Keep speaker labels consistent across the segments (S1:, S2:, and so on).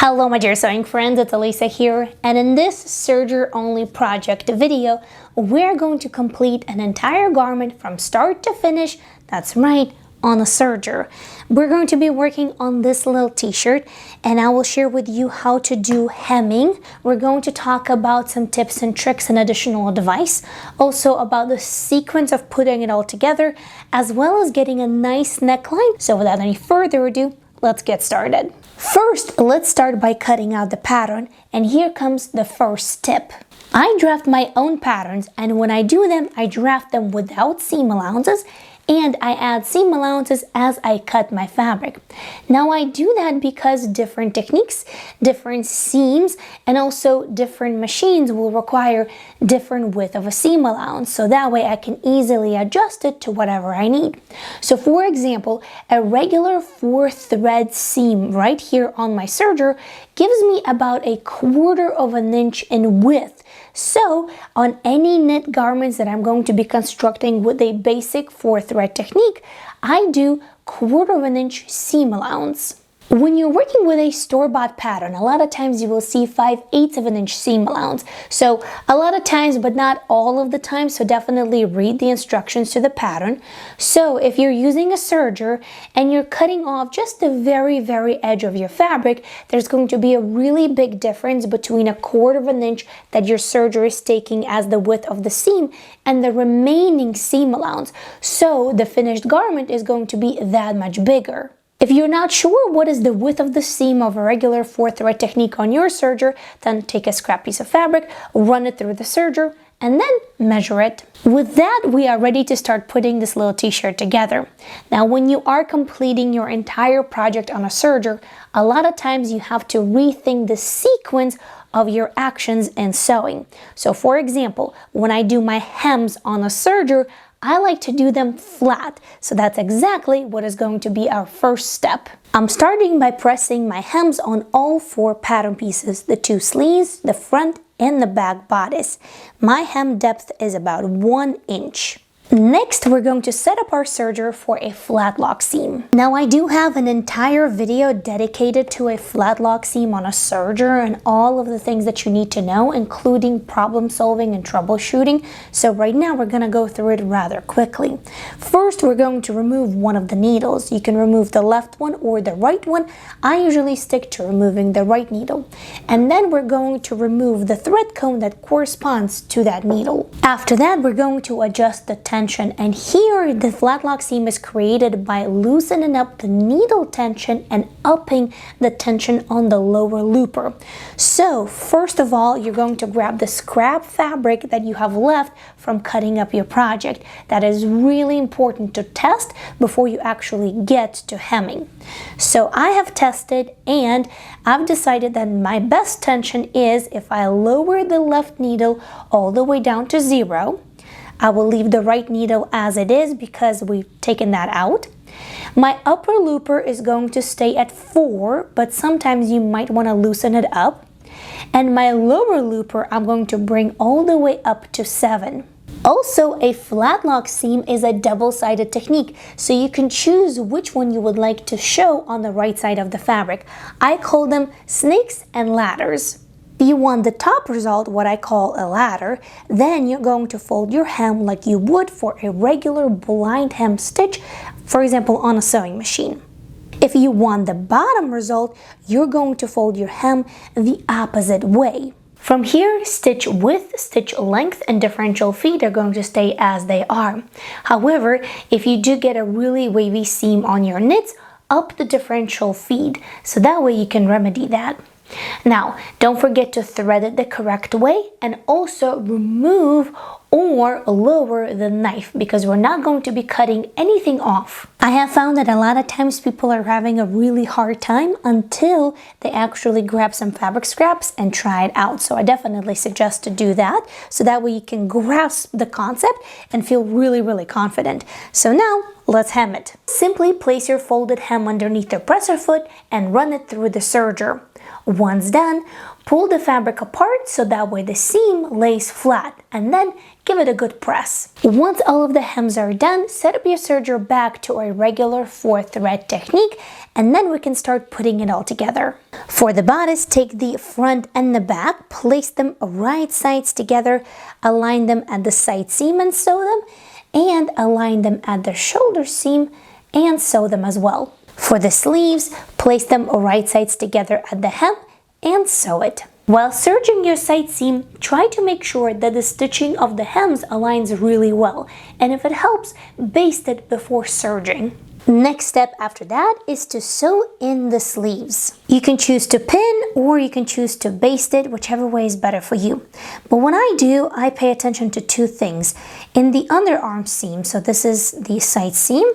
S1: Hello my dear sewing friends, it's Alisa here, and in this serger only project video, we're going to complete an entire garment from start to finish, that's right, on a serger. We're going to be working on this little t-shirt, and I will share with you how to do hemming. We're going to talk about some tips and tricks and additional advice, also about the sequence of putting it all together, as well as getting a nice neckline. So without any further ado, let's get started. First, let's start by cutting out the pattern, and here comes the first tip. I draft my own patterns, and when I do them, I draft them without seam allowances, and I add seam allowances as I cut my fabric. Now I do that because different techniques, different seams, and also different machines will require different width of a seam allowance, so that way I can easily adjust it to whatever I need. So for example, a regular 4-thread seam right here on my serger gives me about 1/4 inch in width. So on any knit garments that I'm going to be constructing with a basic 4-thread technique, I do 1/4 inch seam allowance. When you're working with a store-bought pattern, a lot of times you will see 5/8 inch seam allowance. So a lot of times, but not all of the time, so definitely read the instructions to the pattern. So if you're using a serger and you're cutting off just the very edge of your fabric, there's going to be a really big difference between 1/4 inch that your serger is taking as the width of the seam and the remaining seam allowance. So the finished garment is going to be that much bigger. If you're not sure what is the width of the seam of a regular 4-thread technique on your serger, then take a scrap piece of fabric, run it through the serger, and then measure it. With that, we are ready to start putting this little t-shirt together. Now, when you are completing your entire project on a serger, a lot of times you have to rethink the sequence of your actions in sewing. So for example, when I do my hems on a serger, I like to do them flat, so that's exactly what is going to be our first step. I'm starting by pressing my hems on all 4 pattern pieces, the 2 sleeves, the front, and the back bodice. My hem depth is about 1 inch. Next, we're going to set up our serger for a flat lock seam. Now, I do have an entire video dedicated to a flat lock seam on a serger and all of the things that you need to know, including problem solving and troubleshooting. So right now, we're going to go through it rather quickly. First, we're going to remove one of the needles. You can remove the left one or the right one. I usually stick to removing the right needle. And then we're going to remove the thread cone that corresponds to that needle. After that, we're going to adjust the tension. And here the flat lock seam is created by loosening up the needle tension and upping the tension on the lower looper. So first of all, you're going to grab the scrap fabric that you have left from cutting up your project. That is really important to test before you actually get to hemming. So I have tested, and I've decided that my best tension is if I lower the left needle all the way down to 0. I will leave the right needle as it is because we've taken that out. My upper looper is going to stay at 4, but sometimes you might want to loosen it up. And my lower looper, I'm going to bring all the way up to 7. Also, a flat lock seam is a double-sided technique, so you can choose which one you would like to show on the right side of the fabric. I call them snakes and ladders. If you want the top result, what I call a ladder, then you're going to fold your hem like you would for a regular blind hem stitch, for example, on a sewing machine. If you want the bottom result, you're going to fold your hem the opposite way. From here, stitch width, stitch length, and differential feet are going to stay as they are. However, if you do get a really wavy seam on your knits, up the differential feet, so that way you can remedy that. Now, don't forget to thread it the correct way, and also remove or lower the knife because we're not going to be cutting anything off. I have found that a lot of times people are having a really hard time until they actually grab some fabric scraps and try it out. So I definitely suggest to do that, so that way you can grasp the concept and feel really confident. So now, let's hem it. Simply place your folded hem underneath the presser foot and run it through the serger. Once done, pull the fabric apart so that way the seam lays flat, and then give it a good press. Once all of the hems are done, set up your serger back to a regular 4-thread technique, and then we can start putting it all together. For the bodice, take the front and the back, place them right sides together, align them at the side seam and sew them, and align them at the shoulder seam and sew them as well. For the sleeves, place them right sides together at the hem and sew it. While serging your side seam, try to make sure that the stitching of the hems aligns really well, and if it helps, baste it before serging. Next step after that is to sew in the sleeves. You can choose to pin or you can choose to baste it, whichever way is better for you. But when I do, I pay attention to two things. In the underarm seam, so this is the side seam,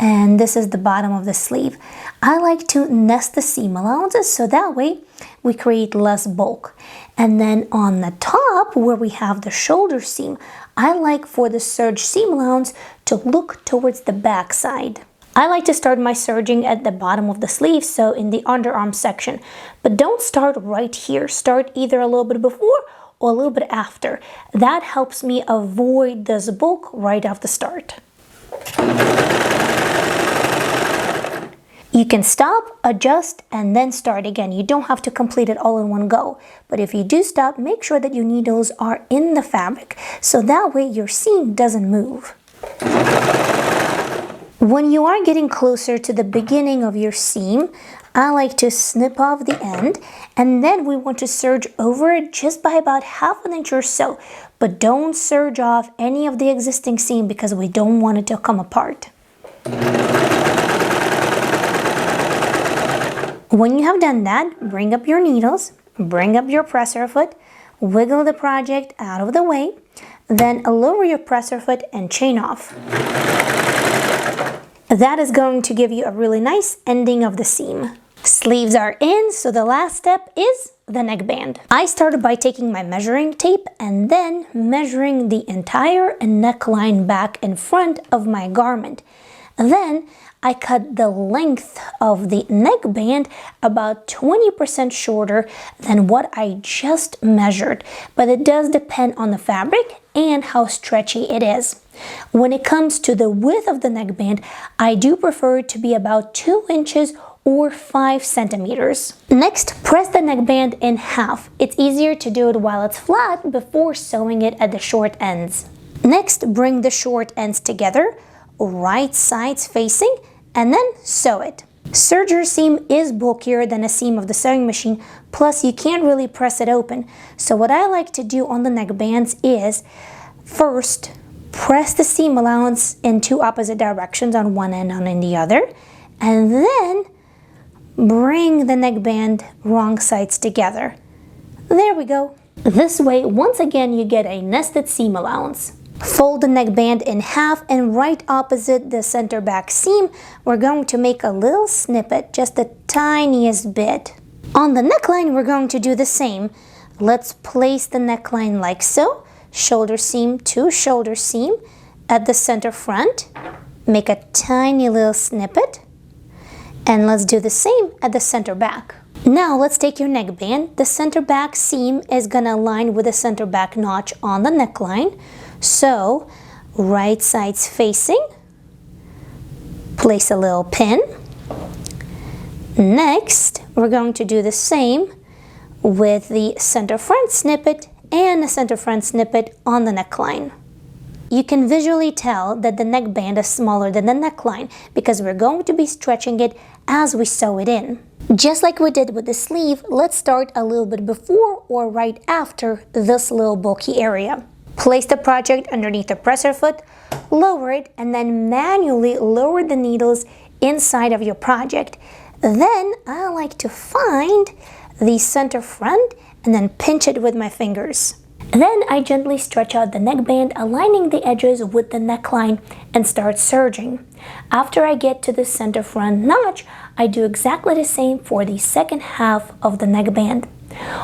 S1: and this is the bottom of the sleeve, I like to nest the seam allowances so that way we create less bulk. And then on the top where we have the shoulder seam, I like for the serge seam allowance to look towards the back side. I like to start my serging at the bottom of the sleeve, so in the underarm section, but don't start right here. Start either a little bit before or a little bit after. That helps me avoid this bulk right off the start. You can stop, adjust, and then start again. You don't have to complete it all in one go. But if you do stop, make sure that your needles are in the fabric, so that way your seam doesn't move. When you are getting closer to the beginning of your seam, I like to snip off the end, and then we want to serge over it just by about 1/2 inch or so. But don't serge off any of the existing seam because we don't want it to come apart. When you have done that, bring up your needles, bring up your presser foot, wiggle the project out of the way, then lower your presser foot and chain off. That is going to give you a really nice ending of the seam. Sleeves are in, so the last step is the neckband. I started by taking my measuring tape and then measuring the entire neckline back and front of my garment. Then I cut the length of the neckband about 20% shorter than what I just measured, but it does depend on the fabric and how stretchy it is. When it comes to the width of the neckband, I do prefer it to be about 2 inches or 5 centimeters. Next, press the neckband in half. It's easier to do it while it's flat before sewing it at the short ends. Next, bring the short ends together, right sides facing, and then sew it. Serger seam is bulkier than a seam of the sewing machine, plus you can't really press it open. So what I like to do on the neckbands is first press the seam allowance in 2 opposite directions on one end and on the other, and then bring the neckband wrong sides together. There we go. This way, once again, you get a nested seam allowance. Fold the neckband in half, and right opposite the center back seam, we're going to make a little snippet, just the tiniest bit. On the neckline, we're going to do the same. Let's place the neckline like so, shoulder seam to shoulder seam at the center front. Make a tiny little snippet, and let's do the same at the center back. Now let's take your neckband. The center back seam is gonna align with the center back notch on the neckline. So, right sides facing, place a little pin. Next, we're going to do the same with the center front snippet and the center front snippet on the neckline. You can visually tell that the neckband is smaller than the neckline because we're going to be stretching it as we sew it in. Just like we did with the sleeve, let's start a little bit before or right after this little bulky area. Place the project underneath the presser foot, lower it, and then manually lower the needles inside of your project. Then I like to find the center front and then pinch it with my fingers. Then I gently stretch out the neckband, aligning the edges with the neckline, and start serging. After I get to the center front notch, I do exactly the same for the second half of the neckband.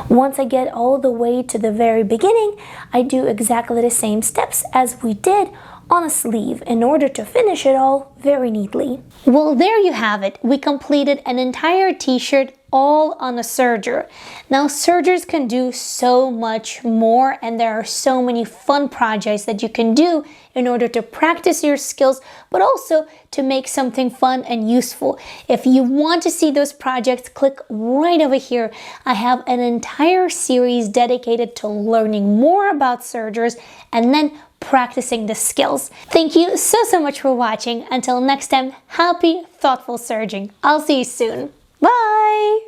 S1: Once I get all the way to the very beginning, I do exactly the same steps as we did on a sleeve in order to finish it all very neatly. Well, there you have it. We completed an entire t-shirt all on a serger. Now, sergers can do so much more, and there are so many fun projects that you can do in order to practice your skills, but also to make something fun and useful. If you want to see those projects, click right over here. I have an entire series dedicated to learning more about sergers and then practicing the skills. Thank you so much for watching. Until next time, happy, thoughtful serging. I'll see you soon. Bye!